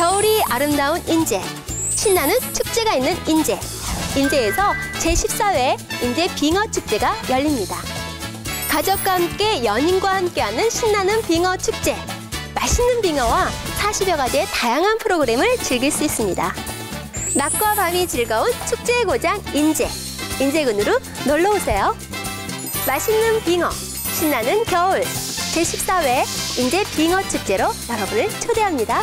겨울이 아름다운 인제, 신나는 축제가 있는 인제. 인제에서 제14회 인제 빙어축제가 열립니다. 가족과 함께 연인과 함께하는 신나는 빙어축제. 맛있는 빙어와 40여 가지의 다양한 프로그램을 즐길 수 있습니다. 낮과 밤이 즐거운 축제의 고장 인제. 인제군으로 놀러오세요. 맛있는 빙어, 신나는 겨울. 제14회 인제 빙어축제로 여러분을 초대합니다.